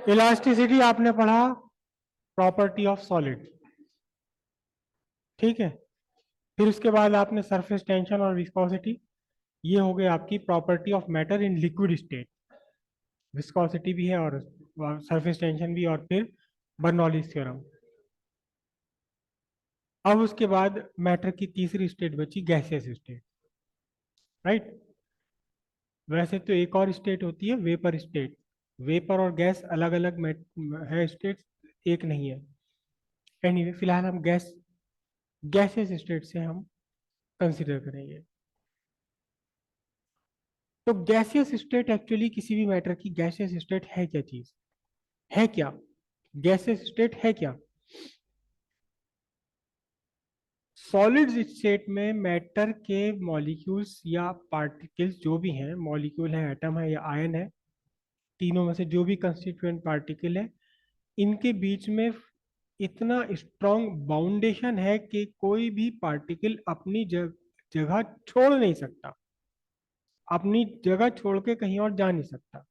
Elasticity आपने पढ़ा property of solid, ठीक है। फिर उसके बाद आपने सरफेस टेंशन और विस्कोसिटी, ये हो गई आपकी property of matter in liquid state. Viscosity भी है और सरफेस टेंशन भी, और फिर बर्नौलीज थ्योरम। अब उसके बाद मैटर की तीसरी स्टेट बची गैसियस स्टेट, राइट। वैसे तो एक और स्टेट होती है वेपर स्टेट। वेपर और गैस अलग अलग है स्टेट, एक नहीं है। एनीवे फिलहाल हम गैसियस स्टेट से हम कंसिडर करेंगे। तो गैसियस स्टेट एक्चुअली किसी भी मैटर की गैसियस स्टेट है क्या चीज, है क्या? गैसियस स्टेट है क्या? सॉलिड स्टेट में मैटर के मॉलिक्यूल्स या पार्टिकल्स जो भी हैं, मॉलिक्यूल है, एटम है या आयन है, तीनों में से जो भी कंस्टिट्यूएंट पार्टिकल है, इनके बीच में इतना स्ट्रॉन्ग बाउंडेशन है कि कोई भी पार्टिकल अपनी जगह छोड़ नहीं सकता, अपनी जगह छोड़ के कहीं और जा नहीं सकता।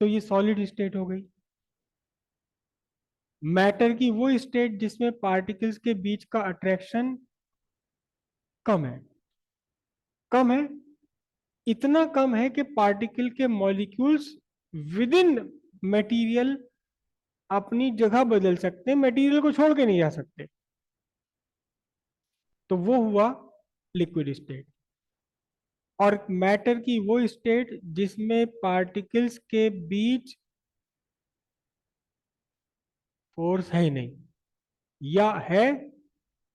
तो ये सॉलिड स्टेट हो गई। मैटर की वो स्टेट जिसमें पार्टिकल्स के बीच का अट्रैक्शन कम है। कम है, इतना कम है कि पार्टिकल के मॉलिक्यूल्स विद इन मटेरियल अपनी जगह बदल सकते हैं, मटेरियल को छोड़ के नहीं जा सकते। तो वो हुआ लिक्विड स्टेट। और मैटर की वो स्टेट जिसमें पार्टिकल्स के बीच फोर्स है ही नहीं, या है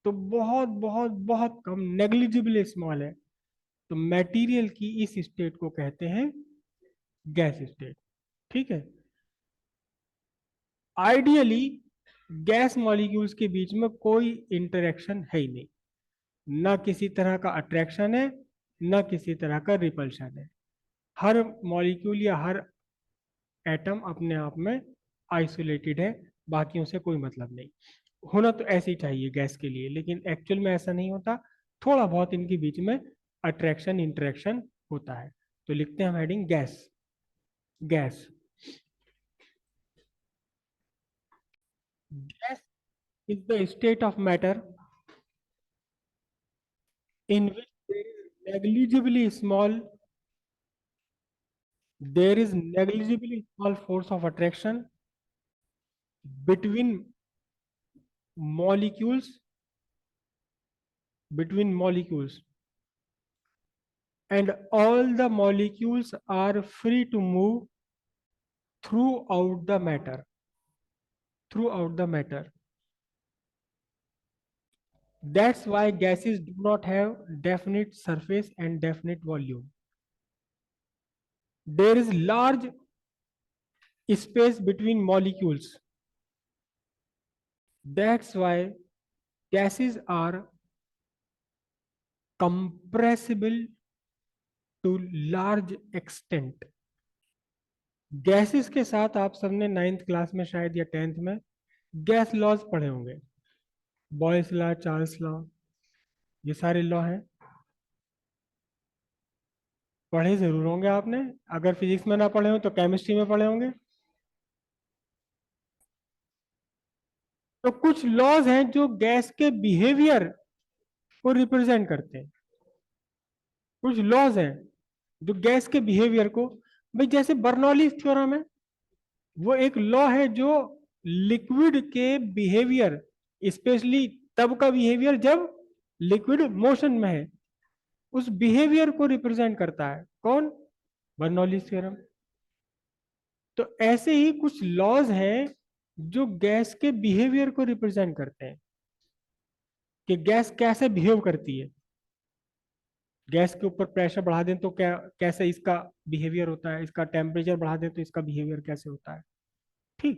तो बहुत बहुत बहुत कम, नेग्लिजिबल स्मॉल है। तो मटेरियल की इस स्टेट को कहते हैं गैस स्टेट, ठीक है। आइडियली गैस मॉलिक्यूल्स के बीच में कोई इंटरेक्शन है ही नहीं, ना किसी तरह का अट्रैक्शन है, ना किसी तरह का रिपल्शन है। हर मॉलिक्यूल या हर एटम अपने आप में आइसोलेटेड है, बाकियों से कोई मतलब नहीं। होना तो ऐसे ही चाहिए गैस के लिए, लेकिन एक्चुअल में ऐसा नहीं होता। थोड़ा बहुत इनके बीच में अट्रैक्शन इंटरेक्शन होता है। तो लिखते हैं हम heading gas. Gas, gas is the state of matter in which there is negligibly small force of attraction between molecules molecules, and all the molecules are free to move throughout the matter throughout the matter. That's why gases do not have definite surface and definite volume. There is large space between molecules. That's why gases are compressible to large extent. Gases के साथ आप सबने 9th class में शायद या 10th में gas laws पढ़े होंगे। बॉयस लॉ, चार्ल्स लॉ, ये सारे लॉ हैं, पढ़े जरूर होंगे आपने। अगर फिजिक्स में ना पढ़े हो तो केमिस्ट्री में पढ़े होंगे। तो कुछ लॉज हैं जो गैस के बिहेवियर को रिप्रेजेंट करते हैं। कुछ लॉज हैं जो गैस के बिहेवियर को, भाई जैसे बर्नौलीज थ्योरम है, वो एक लॉ है जो लिक्विड के बिहेवियर, स्पेशली तब का बिहेवियर जब लिक्विड मोशन में है, उस बिहेवियर को रिप्रेजेंट करता है। कौन? Bernoulli's theorem. तो ऐसे ही कुछ लॉज हैं जो गैस के बिहेवियर को रिप्रेजेंट करते हैं कि गैस कैसे बिहेव करती है। गैस के ऊपर प्रेशर बढ़ा दें तो क्या, कैसे इसका बिहेवियर होता है, इसका टेम्परेचर बढ़ा दें तो इसका बिहेवियर कैसे होता है, ठीक।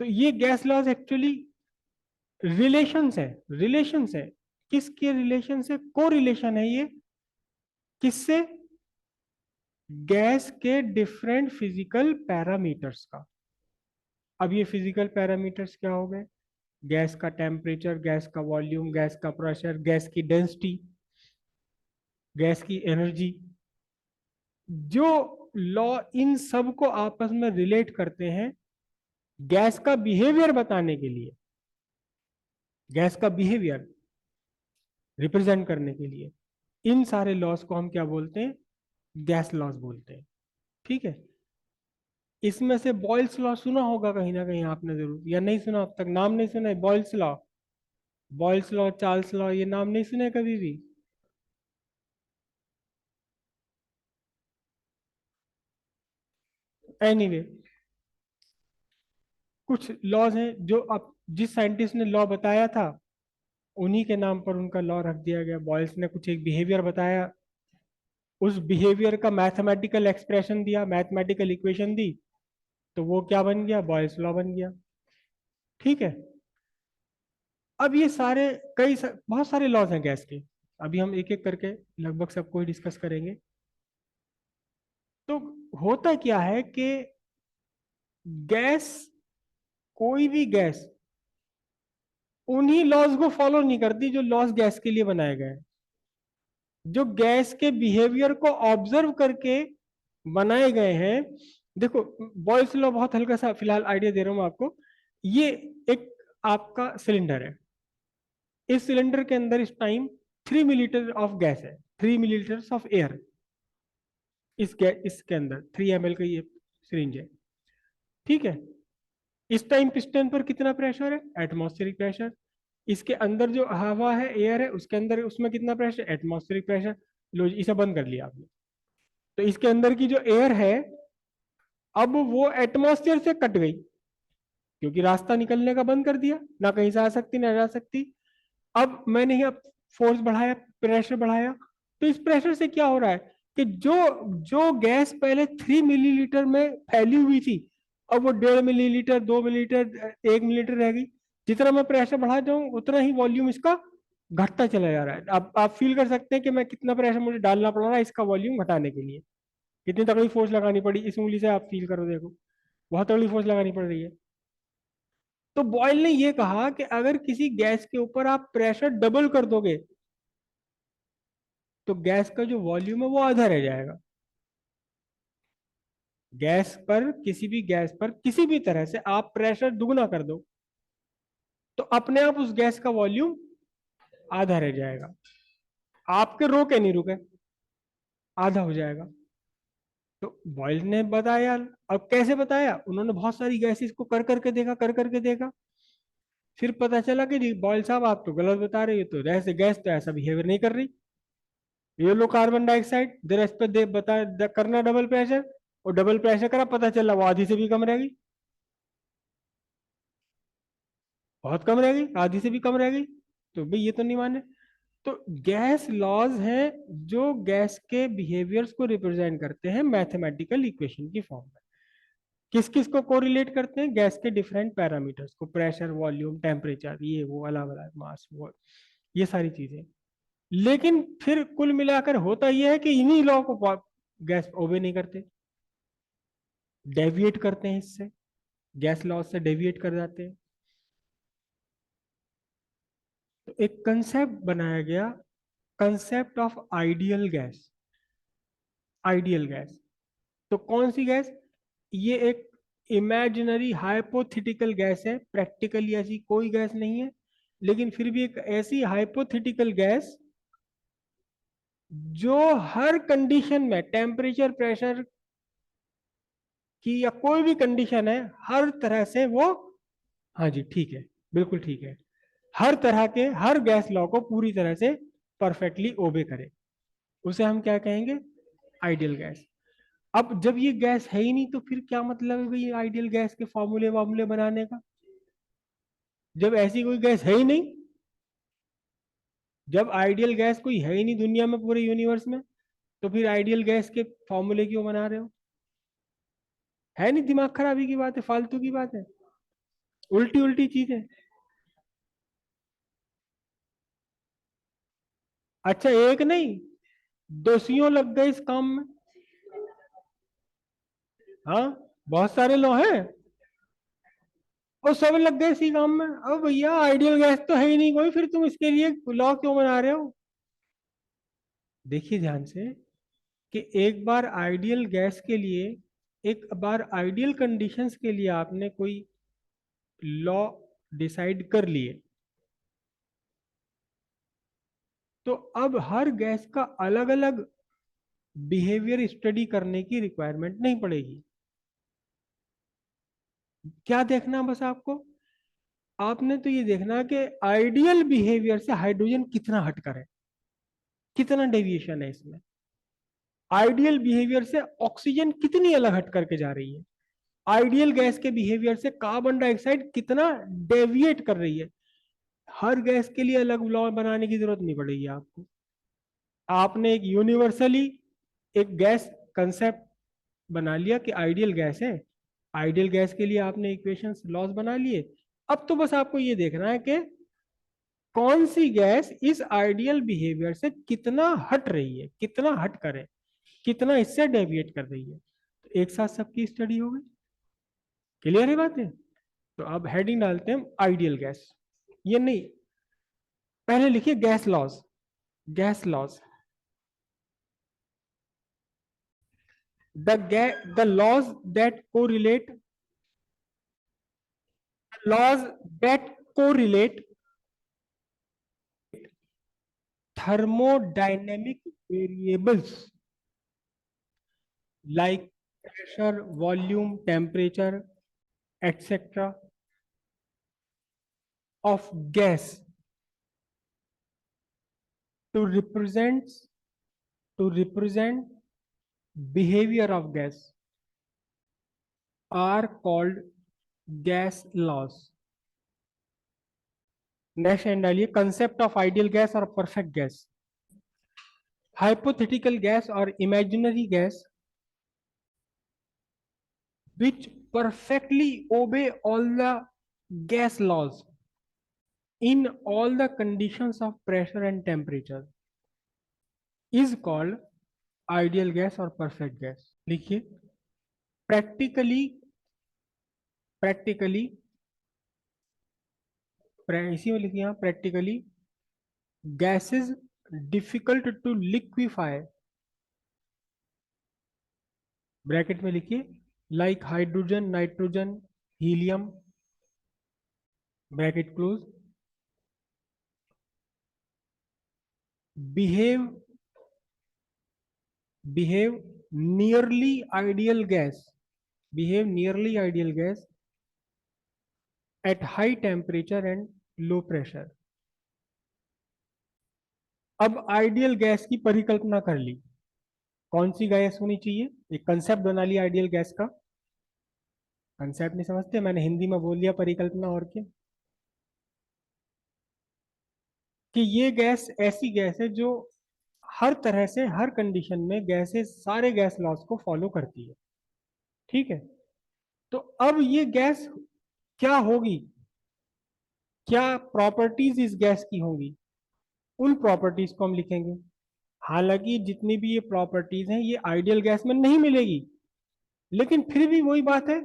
तो ये गैस लॉज एक्चुअली रिलेशंस है। किसके रिलेशन से? को रिलेशन है ये, किससे? गैस के डिफरेंट फिजिकल पैरामीटर्स का। अब ये फिजिकल पैरामीटर्स क्या हो गए? गैस का टेम्परेचर, गैस का वॉल्यूम, गैस का प्रेशर, गैस की डेंसिटी, गैस की एनर्जी। जो लॉ इन सब को आपस में रिलेट करते हैं गैस का बिहेवियर बताने के लिए, गैस का बिहेवियर रिप्रेजेंट करने के लिए। इन सारे लॉस को हम क्या बोलते हैं? गैस लॉस बोलते हैं। ठीक है। इसमें से बॉयल्स लॉ सुना होगा कहीं ना कहीं आपने जरूर, या नहीं सुना अब तक? नाम नहीं सुना है Boyle's law? Boyle's law, Charles law, ये नाम नहीं सुने कभी भी? एनीवे anyway, कुछ लॉज हैं जो अब जिस साइंटिस्ट ने लॉ बताया था उन्हीं के नाम पर उनका लॉ रख दिया गया। बॉयल्स ने कुछ एक बिहेवियर बताया, उस बिहेवियर का मैथमेटिकल एक्सप्रेशन दिया, मैथमेटिकल इक्वेशन दी, तो वो क्या बन गया? बॉयल्स लॉ बन गया। ठीक है। अब ये सारे बहुत सारे लॉज हैं गैस के। अभी हम एक एक करके लगभग सबको ही डिस्कस करेंगे। तो होता क्या है कि गैस, कोई भी गैस उन्हीं लॉज को फॉलो नहीं करती जो लॉज गैस के लिए बनाए गए हैं, जो गैस के बिहेवियर को ऑब्जर्व करके बनाए गए हैं। देखो, बॉयल्स लॉ बहुत हल्का सा फिलहाल आइडिया दे रहा हूं आपको। ये एक आपका सिलेंडर है। इस सिलेंडर के अंदर इस टाइम 3 मिलीलीटर ऑफ गैस है, 3 मिलीलीटर ऑफ एयर। इसके अंदर 3 ml का ये सिरिंज है। ठीक है। इस टाइम पिस्टन पर कितना प्रेशर है? Atmospheric pressure. इसके अंदर जो हवा है, एयर है, उसके अंदर उसमें कितना प्रेशर? Atmospheric pressure. लो जी, इसे बंद कर लिया आपने। तो इसके अंदर की जो एयर है, अब वो एटमॉस्फेयर से कट गई, क्योंकि रास्ता निकलने का बंद कर दिया, ना कहीं से आ सकती ना जा सकती। अब मैंने ही अब फोर्स बढ़ाया, प्रेशर बढ़ाया, तो इस प्रेशर से क्या हो रहा है कि जो जो गैस पहले 3 मिलीलीटर में फैली हुई थी, अब वो 1.5 मिलीलीटर, 2 मिलीलीटर, 1 मिलीलीटर रह गई। जितना मैं प्रेशर बढ़ा जाऊं उतना ही वॉल्यूम इसका घटता चला जा रहा है। अब आप फील कर सकते हैं कि मैं कितना प्रेशर मुझे डालना पड़ रहा है इसका वॉल्यूम घटाने के लिए। कितनी तगड़ी फोर्स लगानी पड़ी, इस उंगली से आप फील करो, देखो बहुत तगड़ी फोर्स लगानी पड़ रही है। तो बॉयल ने ये कहा कि अगर किसी गैस के ऊपर आप प्रेशर डबल कर दोगे तो गैस का जो वॉल्यूम है वो आधा रह जाएगा। गैस पर, किसी भी गैस पर किसी भी तरह से आप प्रेशर दुगना कर दो तो अपने आप उस गैस का वॉल्यूम आधा रह जाएगा। आपके रोके नहीं रुके, आधा हो जाएगा। तो बॉयल ने बताया। अब कैसे बताया? उन्होंने बहुत सारी गैसेस को कर करके देखा, कर करके देखा। फिर पता चला कि बॉयल साहब आप तो गलत बता रहे हो, तो ऐसे गैस तो ऐसा बिहेवियर नहीं कर रही। ये लो कार्बन डाइऑक्साइड जरा इस पर करना डबल प्रेशर, और डबल प्रेशर करा, पता चला वो आधी से भी कम रहेगी। बहुत कम रह गई, आधी से भी कम रह गई। तो भाई ये तो नहीं माने। तो गैस लॉज हैं जो गैस के बिहेवियर्स को रिप्रेजेंट करते हैं मैथमेटिकल इक्वेशन की फॉर्म में। किस किस को कोरिलेट करते हैं? गैस के डिफरेंट पैरामीटर्स को, प्रेशर, वॉल्यूम, टेम्परेचर, ये वो अलग अलग, मास, वो ये सारी चीजें। लेकिन फिर कुल मिलाकर होता यह है कि इन्हीं लॉ को गैस ओबे नहीं करते, डेविएट करते हैं इससे, गैस लॉ से डेविएट कर जाते हैं। तो एक कंसेप्ट बनाया गया, concept of ideal gas. Ideal gas तो कौन सी गैस? ये एक इमेजिनरी हाइपोथेटिकल गैस है, प्रैक्टिकली ऐसी कोई गैस नहीं है, लेकिन फिर भी एक ऐसी हाइपोथेटिकल गैस जो हर कंडीशन में, टेम्परेचर, प्रेशर की या कोई भी कंडीशन है, हर तरह से वो, हाँ जी ठीक है, बिल्कुल ठीक है, हर तरह के, हर गैस लॉ को पूरी तरह से परफेक्टली ओबे करे, उसे हम क्या कहेंगे? Ideal gas. अब जब ये गैस है ही नहीं तो फिर क्या मतलब है भाई आइडियल गैस के फॉर्मूले वार्मूले बनाने का? जब ऐसी कोई गैस है ही नहीं, जब आइडियल गैस कोई है ही नहीं दुनिया में, पूरे यूनिवर्स में, तो फिर आइडियल गैस के फॉर्मूले क्यों बना रहे हो? है नहीं, दिमाग खराबी की बात है, फालतू की बात है, उल्टी उल्टी चीज है। अच्छा, एक नहीं, दोषियों लग गए इस काम में। हाँ, बहुत सारे लोग हैं और सब लग गए इसी काम में। अब भैया आइडियल गैस तो है ही नहीं कोई, फिर तुम इसके लिए लॉ क्यों बना रहे हो? देखिए ध्यान से, कि एक बार आइडियल गैस के लिए, एक बार आइडियल कंडीशंस के लिए आपने कोई लॉ डिसाइड कर लिए, तो अब हर गैस का अलग अलग बिहेवियर स्टडी करने की रिक्वायरमेंट नहीं पड़ेगी। क्या देखना बस आपको, आपने तो ये देखना है कि आइडियल बिहेवियर से हाइड्रोजन कितना हटकर है, कितना डेविएशन है इसमें। आइडियल बिहेवियर से ऑक्सीजन कितनी अलग हट करके जा रही है, आइडियल गैस के बिहेवियर से कार्बन डाइऑक्साइड कितना डेविएट कर रही है। हर गैस के लिए अलग लॉ बनाने की जरूरत नहीं पड़ेगी आपको। आपने एक यूनिवर्सली एक गैस कंसेप्ट बना लिया कि आइडियल गैस है, आइडियल गैस के लिए आपने इक्वेशंस लॉज बना लिए। अब तो बस आपको ये देखना है कि कौन सी गैस इस आइडियल बिहेवियर से कितना हट रही है, कितना हट करे, कितना इससे डेविएट कर रही है। तो एक साथ सबकी स्टडी हो गई। क्लियर है बात है? तो अब हेडिंग डालते हैं आइडियल गैस। ये नहीं, पहले लिखिए gas laws. Gas laws, the laws that correlate, laws that correlate thermodynamic variables like pressure, volume, temperature, etc. of gas to represent behavior of gas are called gas laws. Next and डालिए concept of ideal gas और perfect gas. Hypothetical gas और imaginary gas which perfectly obey all the gas laws in all the conditions of pressure and temperature is called ideal gas or perfect gas। लिखिए practically, practically इसी में लिखिए यहाँ practically gases difficult to liquefy, bracket में लिखिए like hydrogen, nitrogen, helium, bracket close, behave behave nearly ideal gas, behave nearly ideal gas at high temperature and low pressure। अब ideal gas की परिकल्पना कर ली, कौन सी गैस होनी चाहिए, एक कंसेप्ट बना लिया आइडियल गैस का। कंसेप्ट नहीं समझते, मैंने हिंदी में बोल दिया परिकल्पना, और क्या, कि ये गैस ऐसी गैस है जो हर तरह से हर कंडीशन में गैसेस सारे गैस लॉज को फॉलो करती है। ठीक है, तो अब ये गैस क्या होगी, क्या प्रॉपर्टीज इस गैस की होंगी, उन प्रॉपर्टीज को हम लिखेंगे। हालांकि जितनी भी ये प्रॉपर्टीज हैं ये आइडियल गैस में नहीं मिलेगी, लेकिन फिर भी वही बात है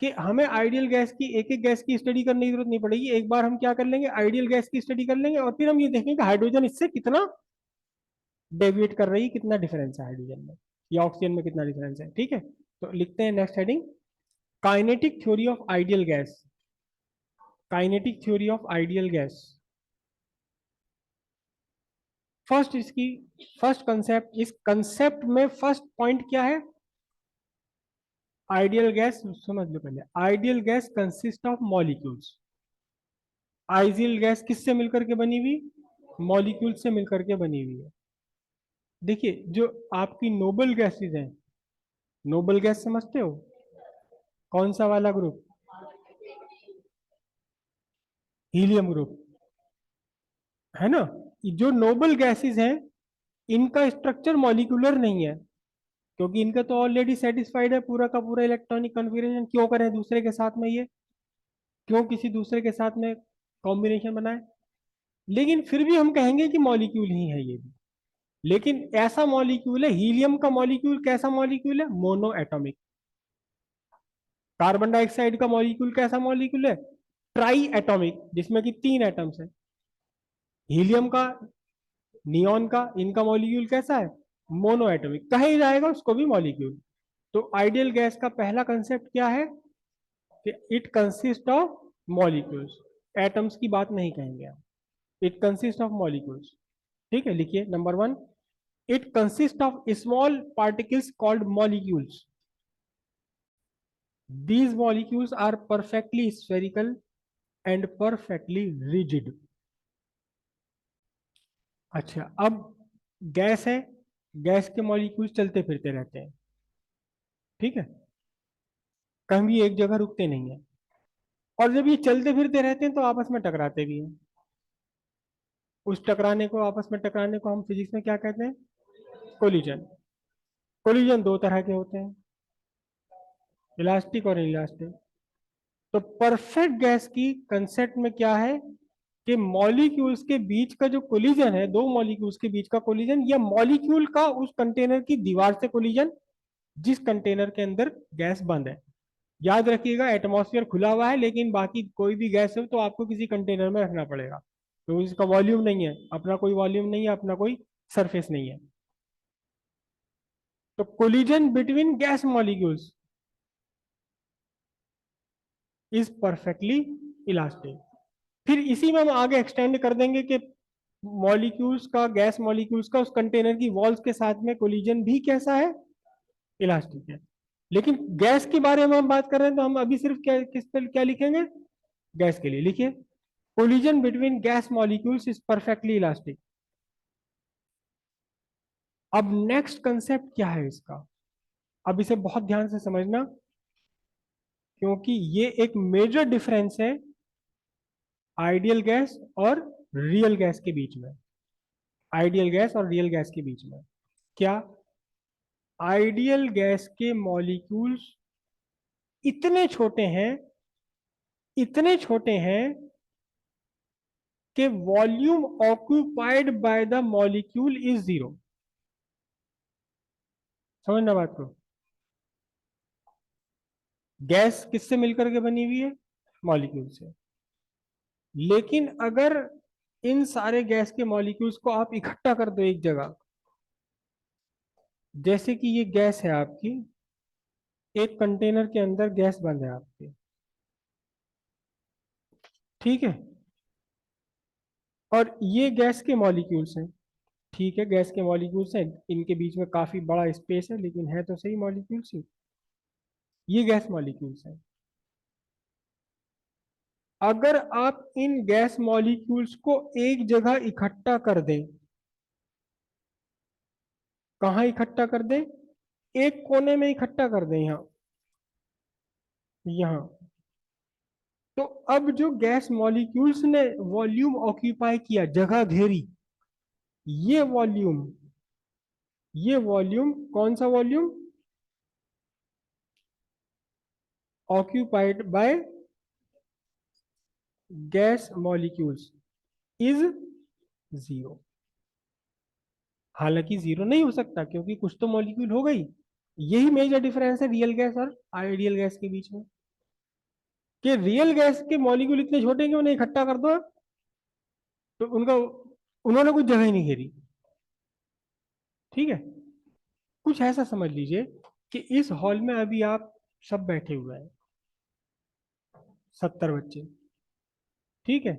कि हमें आइडियल गैस की एक एक गैस की स्टडी करने की जरूरत नहीं पड़ेगी। एक बार हम क्या कर लेंगे, आइडियल गैस की स्टडी कर लेंगे और फिर हम ये देखेंगे कि हाइड्रोजन इससे कितना डेविएट कर रही है, कितना डिफरेंस है हाइड्रोजन में या ऑक्सीजन में कितना डिफरेंस है। ठीक है, तो लिखते हैं next heading kinetic theory of ideal gas. Kinetic theory of ideal gas. First इसकी फर्स्ट कंसेप्ट, इस कंसेप्ट में फर्स्ट पॉइंट क्या है, आइडियल गैस समझ लो पहले। Ideal gas consist of molecules. Ideal gas किससे मिलकर के बनी हुई, मॉलिक्यूल से मिलकर के बनी हुई है। देखिए जो आपकी नोबल गैसेज हैं, नोबल गैस समझते हो, कौन सा वाला ग्रुप, हीलियम ग्रुप, है ना। जो नोबल गैसेज हैं इनका स्ट्रक्चर मॉलिक्यूलर नहीं है, क्योंकि इनका तो ऑलरेडी सेटिस्फाइड है पूरा का पूरा इलेक्ट्रॉनिक कॉन्फ़िगरेशन, क्यों करें दूसरे के साथ में ये, क्यों किसी दूसरे के साथ में कॉम्बिनेशन बनाए। लेकिन फिर भी हम कहेंगे कि मॉलिक्यूल ही है ये भी, लेकिन ऐसा मॉलिक्यूल है, हीलियम का मॉलिक्यूल कैसा मॉलिक्यूल है, मोनो एटॉमिक। कार्बन डाइऑक्साइड का मॉलिक्यूल कैसा मॉलिक्यूल है, ट्राई एटॉमिक, जिसमें कि 3 एटम्स है। हीलियम का, नियॉन का, इनका मॉलिक्यूल कैसा है, मोनो एटॉमिक कहा ही जाएगा उसको भी मॉलिक्यूल। तो आइडियल गैस का पहला कंसेप्ट क्या है कि it consist of molecules, atoms की बात नहीं कहेंगे आप, इट कंसिस्ट ऑफ मॉलिक्यूल्स। ठीक है, लिखिए number one, it consist of small particles called molecules, these molecules are perfectly spherical and perfectly rigid। अच्छा, अब गैस है, गैस के मॉलिक्यूल्स चलते फिरते रहते हैं, ठीक है, कभी एक जगह रुकते नहीं है, और जब ये चलते फिरते रहते हैं तो आपस में टकराते भी हैं। उस टकराने को, आपस में टकराने को हम फिजिक्स में क्या कहते हैं? कोलिजन। कोलिजन दो तरह के होते हैं, इलास्टिक और इलास्टिक। तो परफेक्ट गैस की कंसेप्ट में क्या है कि मॉलिक्यूल्स के बीच का जो कोलिजन है, दो मॉलिक्यूल्स के बीच का कोलिजन, या मॉलिक्यूल का उस कंटेनर की दीवार से कोलिजन जिस कंटेनर के अंदर गैस बंद है। याद रखिएगा एटमॉस्फेयर खुला हुआ है, लेकिन बाकी कोई भी गैस हो तो आपको किसी कंटेनर में रखना पड़ेगा, तो इसका वॉल्यूम नहीं है, अपना कोई वॉल्यूम नहीं है, अपना कोई सरफेस नहीं है। तो collision between gas molecules is perfectly elastic. फिर इसी में हम आगे एक्सटेंड कर देंगे कि मॉलिक्यूल्स का, गैस मॉलिक्यूल्स का उस कंटेनर की वॉल्स के साथ में कोलिजन भी कैसा है? इलास्टिक है। लेकिन गैस के बारे में हम बात कर रहे हैं तो हम अभी सिर्फ क्या, किस पे क्या लिखेंगे? गैस के लिए लिखिए, collision between gas molecules is perfectly elastic. अब नेक्स्ट कंसेप्ट क्या है इसका? अब इसे बहुत ध्यान से समझना, क्योंकि ये एक मेजर डिफरेंस है आइडियल गैस और रियल गैस के बीच में। आइडियल गैस और रियल गैस के बीच में क्या? आइडियल गैस के मॉलिक्यूल्स इतने छोटे हैं, इतने छोटे हैं कि volume occupied by the molecule is zero. समझना बात को। गैस किससे मिलकर के बनी हुई है? मॉलिक्यूल से। लेकिन अगर इन सारे गैस के मॉलिक्यूल्स को आप इकट्ठा कर दो एक जगह, जैसे कि ये गैस है आपकी, एक कंटेनर के अंदर गैस बंद है आपके, ठीक है, और ये गैस के मॉलिक्यूल्स हैं, ठीक है, गैस के मॉलिक्यूल्स हैं, इनके बीच में काफी बड़ा स्पेस है, लेकिन है तो सही मॉलिक्यूल्स ही, ये गैस मॉलिक्यूल्स हैं। अगर आप इन गैस मॉलिक्यूल्स को एक जगह इकट्ठा कर दें, कहाँ इकट्ठा कर दें? एक कोने में इकट्ठा कर दें, यहां, यहां, तो अब जो गैस मॉलिक्यूल्स ने वॉल्यूम ऑक्यूपाई किया, जगह घेरी, ये वॉल्यूम, ये वॉल्यूम कौन सा volume? Occupied by gas molecules is zero. हालांकि जीरो नहीं हो सकता क्योंकि कुछ तो मॉलिक्यूल हो गई। यही मेजर डिफरेंस है रियल गैस और आइडियल गैस के बीच में, कि रियल गैस के मॉलिक्यूल इतने छोटे हैं कि उन्हें इकट्ठा कर दो तो उनका, उन्होंने कुछ जगह ही नहीं घेरी, ठीक है। कुछ ऐसा समझ लीजिए कि इस हॉल में अभी आप सब बैठे हुए हैं, 70 बच्चे, ठीक है,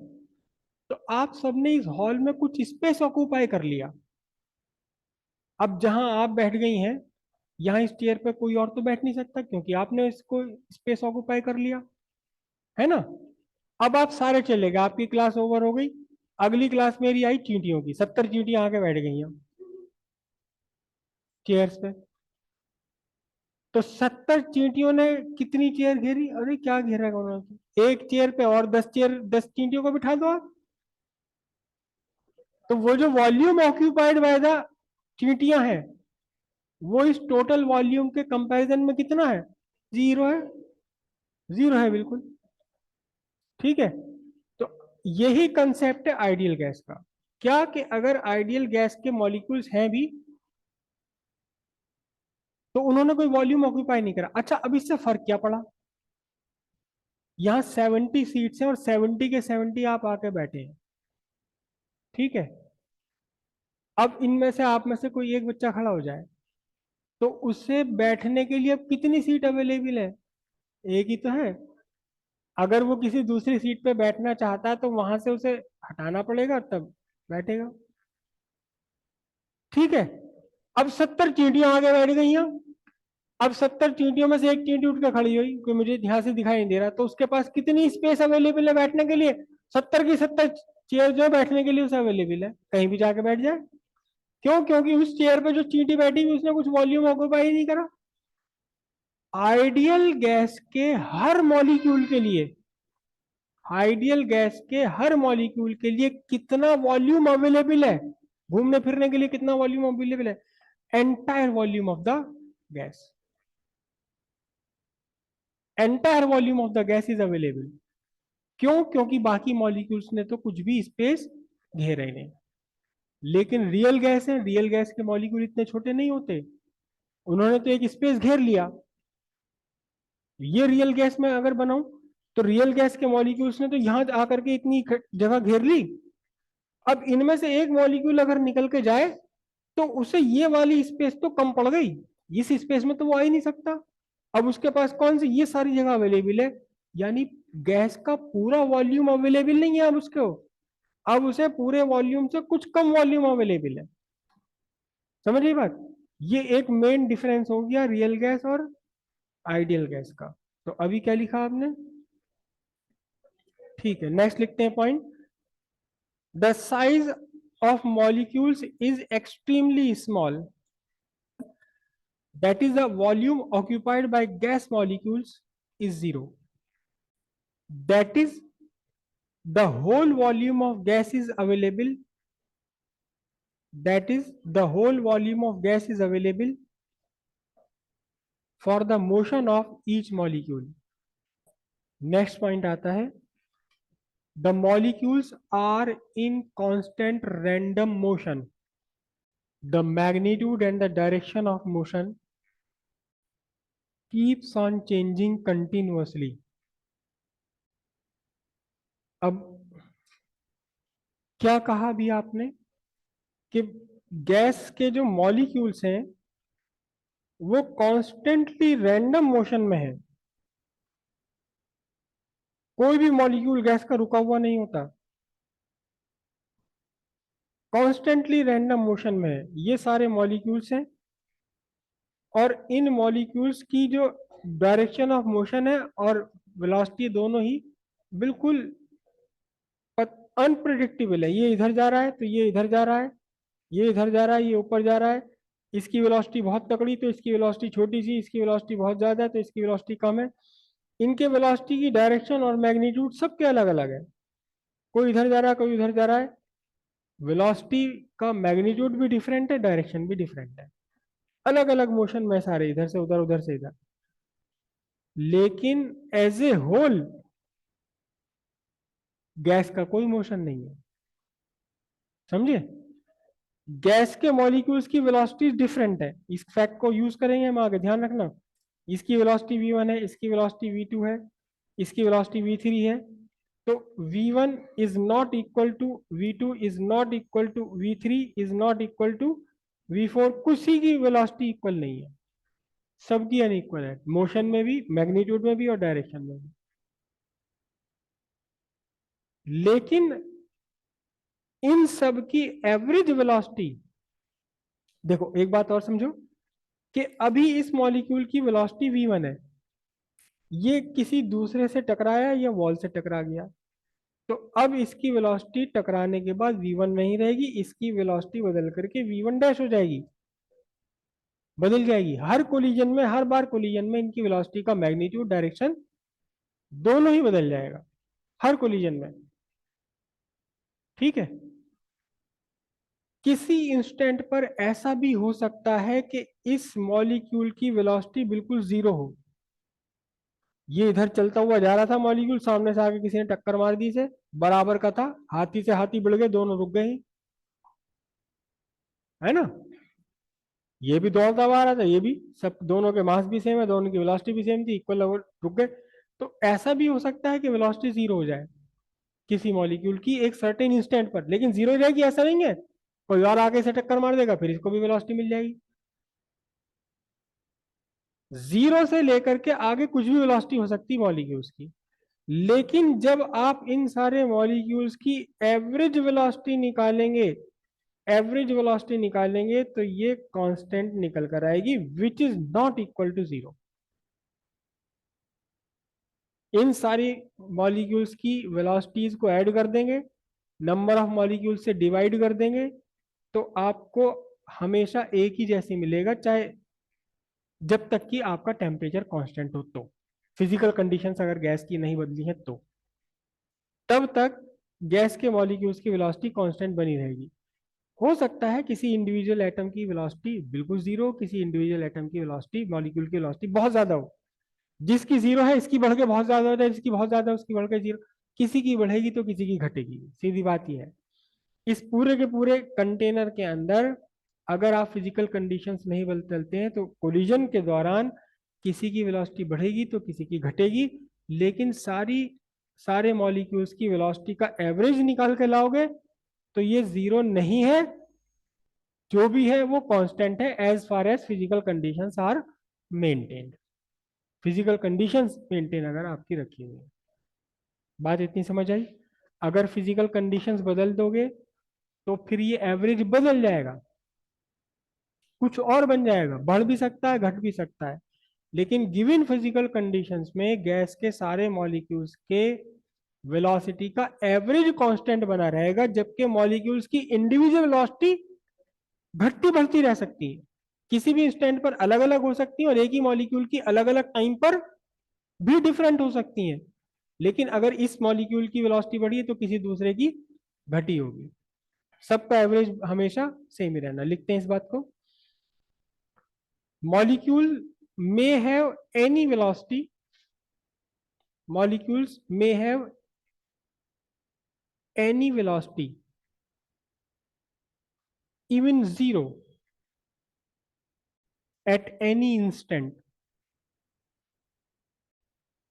तो आप सबने इस हॉल में कुछ स्पेस ऑक्यूपाई कर लिया। अब जहां आप बैठ गई हैं, यहाँ इस चेयर पे कोई और तो बैठ नहीं सकता क्योंकि आपने इसको स्पेस ऑक्यूपाई कर लिया, है ना। अब आप सारे चले गए, आपकी क्लास ओवर हो गई, अगली क्लास मेरी आई चींटियों की, 70 चींटियां आके बैठ गई हैं चेयर्स पे। तो 70 चींटियों ने कितनी चेयर घेरी? अरे क्या घेरा है उन्होंने, एक चेयर पे और 10 चेयर, 10 चींटियों को बिठा दो आप। तो वो जो वॉल्यूम ऑक्यूपाइड बाय द चींटियां हैं, वो इस टोटल वॉल्यूम के कंपैरिजन में कितना है? जीरो है, जीरो है बिल्कुल, ठीक है। तो यही कंसेप्ट है आइडियल गैस का, क्या कि अगर आइडियल गैस के मॉलिक्यूल्स हैं भी तो उन्होंने कोई वॉल्यूम ऑक्यूपाई नहीं करा। अच्छा, अब इससे फर्क क्या पड़ा? यहाँ 70 सीट्स हैं और 70 के 70 आप आके बैठे हैं, ठीक है। अब इनमें से आप में से कोई एक बच्चा खड़ा हो जाए, तो उससे बैठने के लिए अब कितनी सीट अवेलेबल है? एक ही तो है। अगर वो किसी दूसरी सीट पे बैठना चाहता है तो वहां से उसे हटाना पड़ेगा, तब बैठेगा। ठीक है। अब 70 चींटियां आगे बैठ गई हैं। अब 70 चींटियों में से एक चींटी उठ के खड़ी हुई, कोई मुझे ध्यान से दिखाई नहीं दे रहा, तो उसके पास कितनी स्पेस अवेलेबल है बैठने के लिए? 70 की 70 चेयर जो है बैठने के लिए उसे अवेलेबल है, कहीं भी जाके बैठ जाए। क्यों? क्योंकि उस चेयर पे जो चींटी बैठी हुई उसने कुछ वॉल्यूम ऑक्यूपाई नहीं करा। आइडियल गैस के हर मॉलिक्यूल के लिए, आइडियल गैस के हर मॉलिक्यूल के लिए कितना वॉल्यूम अवेलेबल है, घूमने फिरने के लिए कितना वॉल्यूम अवेलेबल है? Entire volume of the gas, entire volume of the gas is available. क्यों? क्योंकि बाकी मॉलिक्यूल्स ने तो कुछ भी स्पेस घेरे नहीं। लेकिन रियल गैस है, रियल गैस के मॉलिक्यूल इतने छोटे नहीं होते, उन्होंने तो एक स्पेस घेर लिया। ये रियल गैस में अगर बनाऊं तो रियल गैस के मॉलिक्यूल्स ने तो यहां आकर के इतनी जगह घेर ली। अब इनमें से एक मॉलिक्यूल अगर निकल के जाए तो उसे ये वाली स्पेस तो कम पड़ गई, इस स्पेस में तो वो आ ही नहीं सकता। अब उसके पास कौन सी ये सारी जगह अवेलेबल है, यानी गैस का पूरा वॉल्यूम अवेलेबल नहीं है अब उसको, अब उसे पूरे वॉल्यूम से कुछ कम वॉल्यूम अवेलेबल है। समझ रही बात? ये एक मेन डिफरेंस हो गया रियल गैस और आइडियल गैस का। तो अभी क्या लिखा आपने? ठीक है, नेक्स्ट लिखते हैं point. The size of molecules is extremely small, that is the volume occupied by gas molecules is zero. That is the whole volume of gas is available, that is the whole volume of gas is available for the motion of each molecule. Next point आता है, the molecules are in constant random motion, the magnitude and the direction of motion keeps on changing continuously. अब क्या कहा भी आपने कि gas के जो मॉलिक्यूल्स हैं वो कॉन्स्टेंटली रैंडम मोशन में है, कोई भी मॉलिक्यूल गैस का रुका हुआ नहीं होता, कॉन्स्टेंटली रैंडम मोशन में है ये सारे मॉलिक्यूल्स हैं। और इन मॉलिक्यूल्स की जो डायरेक्शन ऑफ मोशन है और वेलोसिटी दोनों ही बिल्कुल अनप्रिडिक्टेबल है। ये इधर जा रहा है तो ये इधर जा रहा है, ये इधर जा रहा है, ये ऊपर जा रहा है। इसकी वेलोसिटी बहुत तकड़ी तो इसकी वेलोसिटी छोटी सी, इसकी वेलोसिटी बहुत ज्यादा है तो इसकी वेलोसिटी कम है। इनके वेलोसिटी की डायरेक्शन और मैग्नीट्यूड सबके अलग अलग है, कोई इधर जा रहा है कोई उधर जा रहा है। वेलोसिटी का मैग्नीट्यूड भी डिफरेंट है, डायरेक्शन भी डिफरेंट है, अलग अलग मोशन में सारे, इधर से उधर उधर से इधर। लेकिन एज ए होल गैस का कोई मोशन नहीं है। समझे? गैस के मॉलिक्यूल्स की वेलोसिटी डिफरेंट है, इस फैक्ट को यूज करेंगे हम आगे, ध्यान रखना। इसकी वेलोसिटी v1 है, इसकी वेलोसिटी v2 है, इसकी वेलोसिटी v3 है। तो v1 is not equal to v2 is not equal to v3 is not equal to v4, किसी की वेलोसिटी इक्वल नहीं है, सबकी अनइक्वल है, मोशन में भी, मैग्नीट्यूड में भी और डायरेक्शन में भी। लेकिन इन सब की एवरेज वेलोसिटी, देखो एक बात और समझो कि अभी इस मॉलिक्यूल की वेलोसिटी v1 है, ये किसी दूसरे से टकराया या वॉल से टकरा गया, तो अब इसकी वेलोसिटी टकराने के बाद v1 नहीं रहेगी, इसकी वेलोसिटी बदल करके v1 डैश हो जाएगी, बदल जाएगी। हर कोलिजन में, हर बार कोलिजन में इनकी वेलोसिटी का मैग्नीट्यूड, डायरेक्शन दोनों ही बदल जाएगा, हर कोलिजन में। ठीक है। किसी इंस्टेंट पर ऐसा भी हो सकता है कि इस मॉलिक्यूल की वेलोसिटी बिल्कुल जीरो हो, ये इधर चलता हुआ जा रहा था मॉलिक्यूल, सामने से आके किसी ने टक्कर मार दी, से बराबर का था, हाथी से हाथी बढ़ गए, दोनों रुक गए, है ना? ये भी दौड़ता हुआ आ रहा था, ये भी, सब दोनों के मास भी सेम है, दोनों की वेलोसिटी भी सेम थी, इक्वल, रुक गए। तो ऐसा भी हो सकता है कि वेलोसिटी जीरो हो जाए किसी मॉलिक्यूल की एक सर्टेन इंस्टेंट पर, लेकिन जीरो हो जाएगी ऐसा नहीं है, कोई और आगे से टक्कर मार देगा, फिर इसको भी वेलोसिटी मिल जाएगी। जीरो से लेकर के आगे कुछ भी वेलोसिटी हो सकती है मॉलिक्यूल्स की, लेकिन जब आप इन सारे मॉलिक्यूल्स की एवरेज वेलोसिटी निकालेंगे, एवरेज वेलोसिटी निकालेंगे तो ये कांस्टेंट निकल कर आएगी, which is not equal to zero. इन सारी मॉलिक्यूल्स की वेलोसिटीज को ऐड कर देंगे, नंबर ऑफ मॉलिक्यूल्स से डिवाइड कर देंगे, तो आपको हमेशा एक ही जैसी मिलेगा, चाहे जब तक कि आपका टेम्परेचर कांस्टेंट हो, तो फिजिकल कंडीशंस अगर गैस की नहीं बदली है तो तब तक गैस के मॉलिक्यूल्स की वेलोसिटी कांस्टेंट बनी रहेगी। हो सकता है किसी इंडिविजुअल एटम की वेलोसिटी बिल्कुल जीरो, किसी इंडिविजुअल एटम की वेलोसिटी, मॉलिक्यूल की वेलोसिटी बहुत ज्यादा हो, जिसकी जीरो है इसकी बढ़ के बहुत ज्यादा हो जाए, जिसकी बहुत ज्यादा है उसकी बढ़ के जीरो, किसी की बढ़ेगी तो किसी की घटेगी, सीधी बात यह है। इस पूरे के पूरे कंटेनर के अंदर अगर आप फिजिकल कंडीशंस नहीं बदलते हैं तो कोलिजन के दौरान किसी की वेलोसिटी बढ़ेगी तो किसी की घटेगी, लेकिन सारे मॉलिक्यूल्स की वेलोसिटी का एवरेज निकाल के लाओगे तो ये जीरो नहीं है, जो भी है वो कांस्टेंट है, as far as physical conditions are maintained. Physical conditions maintain अगर आपकी रखी हुई है, बात इतनी समझ आई। अगर फिजिकल कंडीशंस बदल दोगे तो फिर ये एवरेज बदल जाएगा, कुछ और बन जाएगा, बढ़ भी सकता है घट भी सकता है, लेकिन गिवन फिजिकल कंडीशंस में गैस के सारे मॉलिक्यूल्स के वेलोसिटी का एवरेज कांस्टेंट बना रहेगा, जबकि मॉलिक्यूल्स की इंडिविजुअल वेलोसिटी घटती बढ़ती रह सकती है, किसी भी इंस्टेंट पर अलग अलग हो सकती है, और एक ही मॉलिक्यूल की अलग अलग टाइम पर भी डिफरेंट हो सकती हैं। लेकिन अगर इस मॉलिक्यूल की वेलोसिटी बढ़ी है तो किसी दूसरे की घटी होगी, सबका एवरेज हमेशा सेम ही रहना। लिखते हैं इस बात को, molecule may have any velocity, molecules may have any velocity, even zero, at any instant.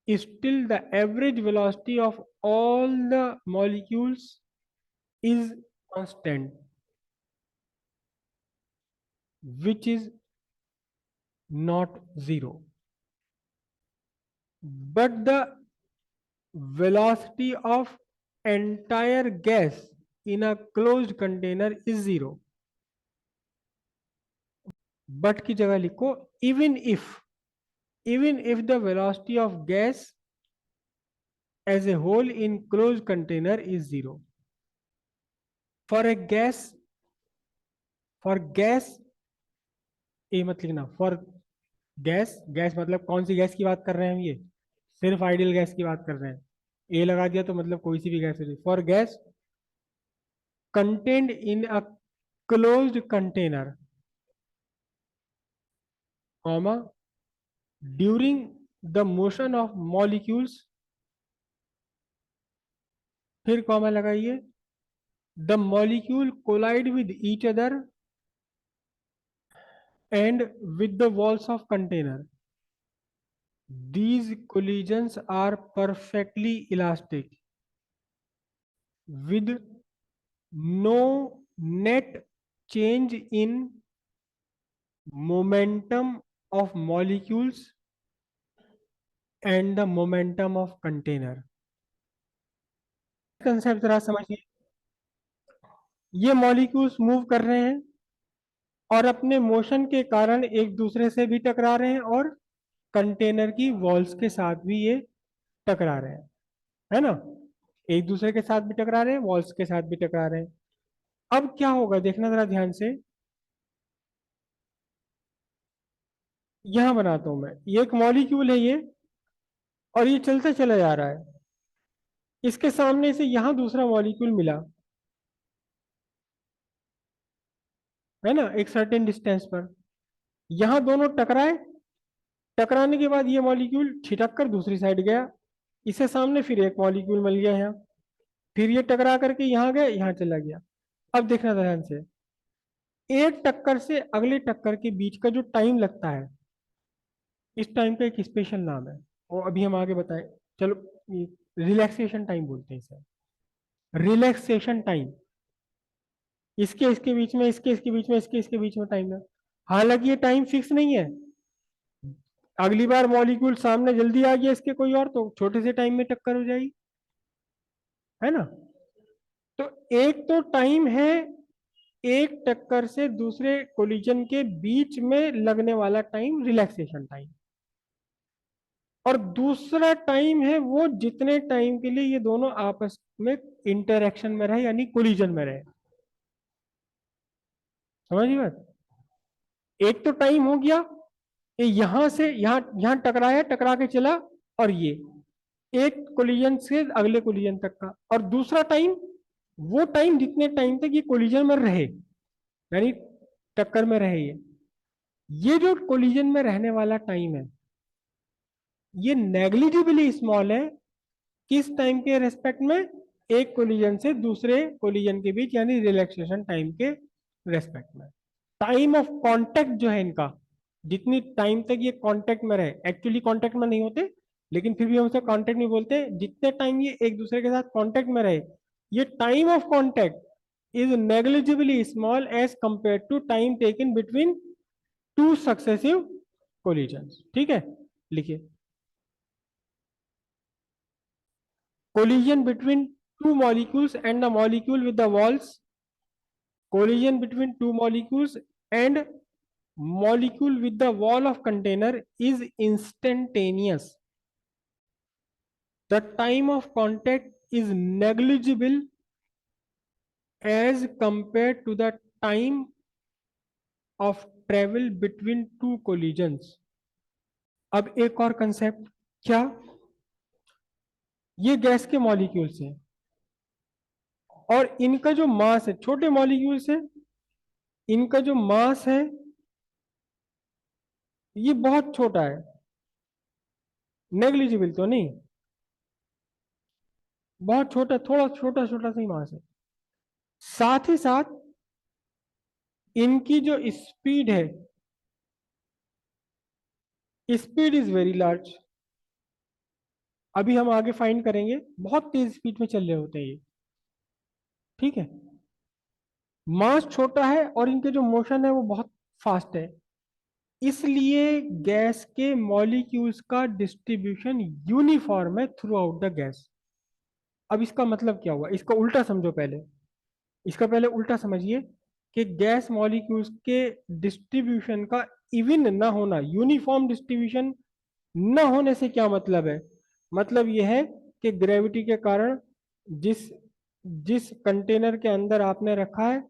Still the average velocity of all the molecules is constant, which is not zero, but the velocity of entire gas in a closed container is zero. But की जगह लिखो even if the velocity of gas as a whole in closed container is zero. For a gas, for gas, ए मत लिखना, for gas, gas मतलब कौन सी gas की बात कर रहे हैं हम, ये सिर्फ आइडियल गैस की बात कर रहे हैं, ए लगा दिया तो मतलब कोई सी भी गैस है। For gas contained in a closed container, comma, during the motion of molecules, फिर कॉमा लगाइए, the molecule collide with each other and with the walls of container. These collisions are perfectly elastic with no net change in momentum of molecules and the momentum of container. Concept जरा समझिए, ये molecules move कर रहे हैं और अपने motion के कारण एक दूसरे से भी टकरा रहे हैं और कंटेनर की वॉल्स के साथ भी ये टकरा रहे हैं, है ना, एक दूसरे के साथ भी टकरा रहे हैं, वॉल्स के साथ भी टकरा रहे हैं। अब क्या होगा देखना जरा ध्यान से, यहां बनाता हूं मैं, ये एक मॉलिक्यूल है ये, और ये चलते चला जा रहा है, इसके सामने से यहां दूसरा मॉलिक्यूल मिला, है ना, एक सर्टेन डिस्टेंस पर, यहां दोनों टकराए, टकराने के बाद ये मॉलिक्यूल छिटक कर दूसरी साइड गया, इसे सामने फिर एक मॉलिक्यूल मिल गया यहाँ, फिर ये टकरा करके यहाँ गया, यहाँ चला गया। अब देखना ध्यान से, एक टक्कर से अगले टक्कर के बीच का जो टाइम लगता है, इस टाइम का एक स्पेशल नाम है, वो अभी हम आगे बताएं। चलो, रिलैक्सेशन टाइम बोलते हैं इसे, रिलैक्सेशन टाइम। इसके इसके बीच में, इसके इसके बीच में, इसके इसके बीच में टाइम है। हालांकि ये टाइम फिक्स नहीं है, अगली बार मॉलिक्यूल सामने जल्दी आ गया इसके कोई और, तो छोटे से टाइम में टक्कर हो जाएगी, है ना। तो एक तो टाइम है एक टक्कर से दूसरे कोलिजन के बीच में लगने वाला टाइम, रिलैक्सेशन टाइम। और दूसरा टाइम है वो जितने टाइम के लिए ये दोनों आपस में इंटरेक्शन में रहे, यानी कोलिजन में रहे। समझिए बात। एक तो टाइम हो गया ये यहां से यहां यहां टकराया, टकरा के चला, और ये एक कोलिजन से अगले कोलिजन तक का। और दूसरा टाइम वो टाइम जितने टाइम तक ये कोलिजन में रहे, यानी टक्कर में रहे। ये जो कोलिजन में रहने वाला टाइम है ये नेग्लिजिबली स्मॉल है। किस टाइम के रेस्पेक्ट में? एक कोलिजन से दूसरे कोलिजन के बीच, यानी रिलैक्सेशन टाइम के रेस्पेक्ट में। टाइम ऑफ कांटेक्ट जो है इनका, जितनी टाइम तक ये कांटेक्ट में रहे, एक्चुअली कांटेक्ट में नहीं होते लेकिन फिर भी हम उसे कांटेक्ट नहीं बोलते, जितने टाइम ये एक दूसरे के साथ कांटेक्ट में रहे, ये time of contact is negligibly small as compare to time taken between two successive collisions. ठीक है, लिखिए। Collision between two molecules and the molecule with the walls. Collision between two molecules and molecule with the wall of container is instantaneous. The time of contact is negligible as compared to the time of travel between two collisions. अब एक और concept क्या, ये gas के molecules हैं और इनका जो मास है, छोटे मॉलिक्यूल्स है, इनका जो मास है ये बहुत छोटा है, नेग्लिजिबल तो नहीं, बहुत छोटा, थोड़ा छोटा छोटा सा ही मास है। साथ ही साथ इनकी जो स्पीड है, स्पीड इज वेरी लार्ज। अभी हम आगे फाइंड करेंगे, बहुत तेज स्पीड में चल रहे होते हैं ये। ठीक है, मास छोटा है और इनके जो मोशन है वो बहुत फास्ट है, इसलिए गैस के मॉलिक्यूल्स का डिस्ट्रीब्यूशन यूनिफॉर्म है थ्रू आउट द गैस। अब इसका मतलब क्या हुआ, इसका उल्टा समझो पहले, इसका पहले उल्टा समझिए कि गैस मॉलिक्यूल्स के डिस्ट्रीब्यूशन का इवन ना होना, यूनिफॉर्म डिस्ट्रीब्यूशन ना होने से क्या मतलब है? मतलब यह है कि ग्रेविटी के कारण जिस जिस कंटेनर के अंदर आपने रखा है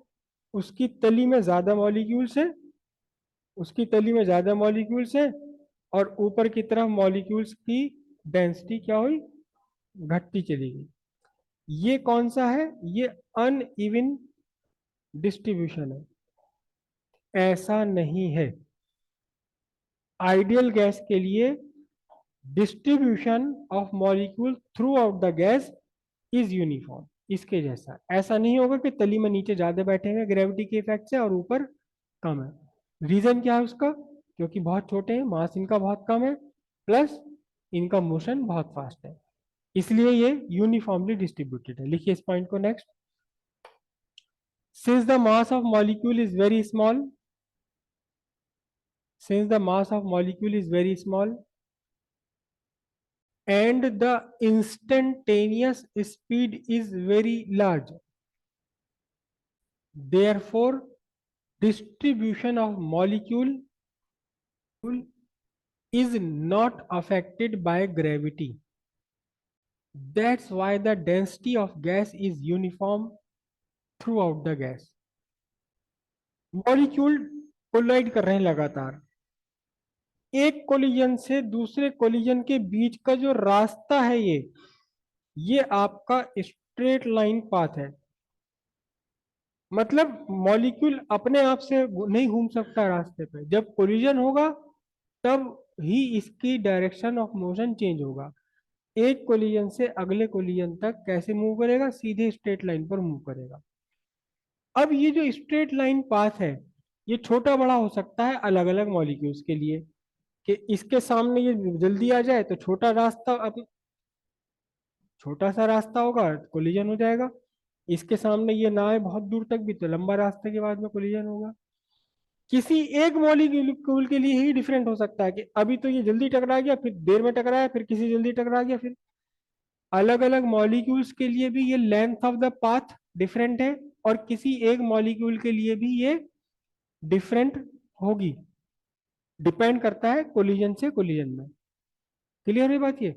उसकी तली में ज्यादा मॉलिक्यूल्स है, उसकी तली में ज्यादा मॉलिक्यूल्स है, और ऊपर की तरफ मॉलिक्यूल्स की डेंसिटी क्या हुई, घटती चली गई। ये कौन सा है? ये अनइवन डिस्ट्रीब्यूशन है, ऐसा नहीं है। आइडियल गैस के लिए distribution of molecule through out the gas is uniform, इसके जैसा। ऐसा नहीं होगा कि तली में नीचे ज्यादा बैठे हुए ग्रेविटी के इफेक्ट से और ऊपर कम है। रीजन क्या है उसका? क्योंकि बहुत छोटे हैं, मास इनका बहुत कम है, प्लस इनका मोशन बहुत फास्ट है, इसलिए ये यूनिफॉर्मली डिस्ट्रीब्यूटेड है। लिखिए इस पॉइंट को next. Since the mass of molecule is very small, since the mass of molecule is very small and the instantaneous speed is very large, therefore distribution of molecule is not affected by gravity. That's why the density of gas is uniform throughout the gas. Molecule collide कर रहे हैं लगातार, एक collision से दूसरे collision के बीच का जो रास्ता है ये आपका स्ट्रेट लाइन पाथ है। मतलब मॉलिक्यूल अपने आप से नहीं घूम सकता रास्ते पे, जब कोलिजन होगा तब ही इसकी डायरेक्शन ऑफ मोशन चेंज होगा। एक कोलिजन से अगले कोलिजन तक कैसे मूव करेगा? सीधे स्ट्रेट लाइन पर मूव करेगा। अब ये जो स्ट्रेट लाइन पाथ है ये छोटा बड़ा हो सकता है अलग अलग मॉलिक्यूल्स के लिए, कि इसके सामने ये जल्दी आ जाए तो छोटा रास्ता, अब छोटा सा रास्ता होगा, कोलिजन हो जाएगा। इसके सामने ये ना है बहुत दूर तक भी, तो लंबा रास्ते के बाद में कोलिजन होगा। किसी एक मॉलिक्यूल के लिए ही डिफरेंट हो सकता है कि अभी तो ये जल्दी टकरा गया, फिर देर में टकराया, फिर किसी जल्दी टकरा गया, फिर अलग अलग मॉलिक्यूल्स के लिए भी ये length of the path different है, और किसी एक मॉलिक्यूल के लिए भी ये डिफरेंट होगी। डिपेंड करता है कोलिजन से कोलिजन में। क्लियर है बात ये?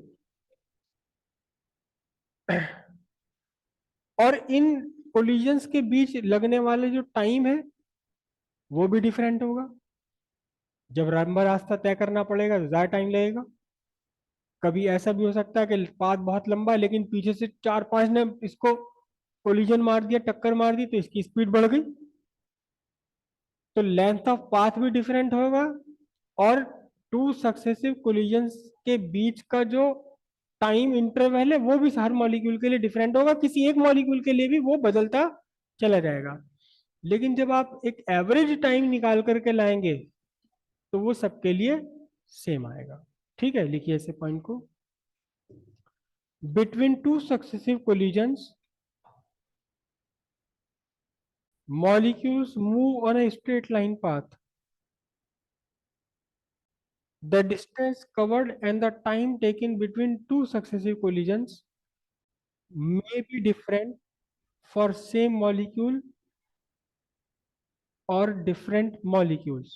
और इन कोलिजन्स के बीच लगने वाले जो टाइम है वो भी डिफरेंट होगा। जब लंबा रास्ता तय करना पड़ेगा तो ज्यादा टाइम लगेगा। कभी ऐसा भी हो सकता है कि पाथ बहुत लंबा है लेकिन पीछे से चार पांच ने इसको कोलिजन मार दिया, टक्कर मार दी, तो इसकी स्पीड बढ़ गई, तो लेंथ ऑफ पाथ भी डिफरेंट होगा। और टू सक्सेसिव कोलिजन्स के बीच का जो टाइम इंटरवल है वो भी हर मॉलिक्यूल के लिए डिफरेंट होगा, किसी एक मॉलिक्यूल के लिए भी वो बदलता चला जाएगा। लेकिन जब आप एक एवरेज टाइम निकाल करके लाएंगे तो वो सबके लिए सेम आएगा। ठीक है, लिखिए ऐसे पॉइंट को। Between two successive collisions molecules move on a straight line path. The distance covered and the time taken between two successive collisions may be different for same molecule or different molecules.